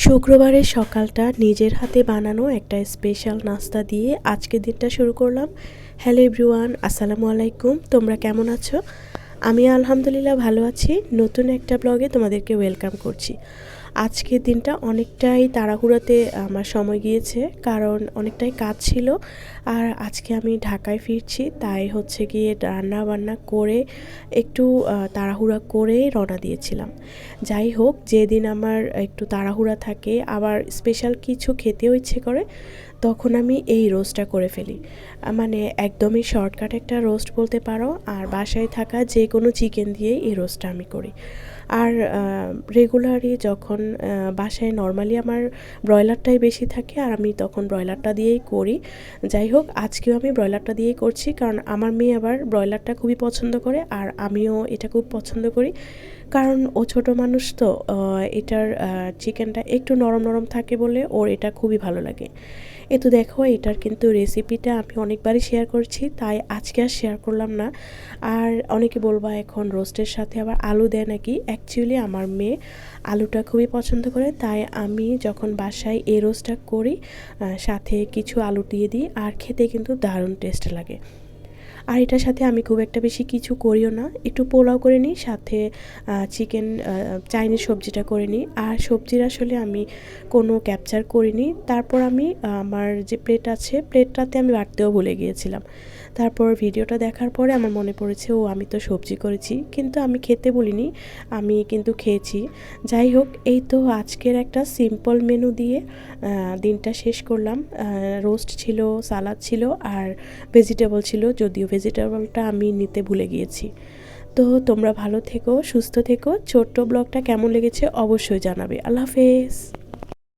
শুক্রবারের সকালটা নিজের হাতে বানানো একটা স্পেশাল নাস্তা দিয়ে আজকের দিনটা শুরু করলাম। হ্যালো এভরিওয়ান, আসসালামু আলাইকুম। তোমরা কেমন আছো? আমি আলহামদুলিল্লাহ ভালো আছি। নতুন একটা ব্লগে তোমাদেরকে ওয়েলকাম করছি। আজকের দিনটা অনেকটাই তাড়াহুড়োতে আমার সময় গিয়েছে, কারণ অনেকটাই কাজ ছিল। আর আজকে আমি ঢাকায় ফিরছি, তাই হচ্ছে গিয়ে রান্না বান্না করে একটু তাড়াহুড়া করে রওনা দিয়েছিলাম। যাই হোক, যেদিন আমার একটু তাড়াহুড়া থাকে আবার স্পেশাল কিছু খেতেও ইচ্ছে করে, তখন আমি এই রোস্টটা করে ফেলি। মানে একদমই শর্টকাট একটা রোস্ট বলতে পারো। আর বাসায় থাকা যে কোনো চিকেন দিয়েই এই রোস্টটা আমি করি। আর রেগুলারই যখন বাসায় নর্মালি আমার ব্রয়লারটাই বেশি থাকে, আর আমি তখন ব্রয়লারটা দিয়েই করি। যাই হোক, আজকেও আমি ব্রয়লারটা দিয়েই করছি, কারণ আমার মেয়ে আবার ব্রয়লারটা খুবই পছন্দ করে, আর আমিও এটা খুব পছন্দ করি। কারণ ও ছোটো মানুষ তো, এটার চিকেনটা একটু নরম নরম থাকে বলে ওর এটা খুবই ভালো লাগে। এ তো দেখো, এটার কিন্তু রেসিপিটা আমি অনেকবারই শেয়ার করছি, তাই আজকে আর শেয়ার করলাম না। আর অনেকে বলবা এখন রোস্টের সাথে আবার আলু দেয় নাকি। অ্যাকচুয়ালি আমার মেয়ে আলুটা খুবই পছন্দ করে, তাই আমি যখন বাসায় এই রোস্টটা করি সাথে কিছু আলু দিয়ে দিই, আর খেতে কিন্তু দারুণ টেস্ট লাগে। আর এটার সাথে আমি খুব একটা বেশি কিছু করিও না, একটু পোলাও করে নিই, সাথে চিকেন চাইনিজ সবজিটা করে নিই। আর সবজির আসলে আমি কোনো ক্যাপচার করিনি। তারপর আমি আমার যে প্লেট আছে, প্লেটটাতে আমি বাড়তেও ভুলে গিয়েছিলাম। তারপর ভিডিওটা দেখার পরে আমার মনে পড়েছে, ও আমি তো সবজি করেছি, কিন্তু আমি খেতে বলিনি, আমি কিন্তু খেয়েছি। যাই হোক, এই তো আজকের একটা সিম্পল মেনু দিয়ে দিনটা শেষ করলাম। রোস্ট ছিল, সালাদ ছিল, আর ভেজিটেবল ছিল, যদিও ভেজিটেবলটা আমি নিতে ভুলে গিয়েছি। তো তোমরা ভালো থেকো, সুস্থ থেকো। ছোট্ট ব্লগটা কেমন লেগেছে অবশ্যই জানাবে। আল্লাহ হাফেজ।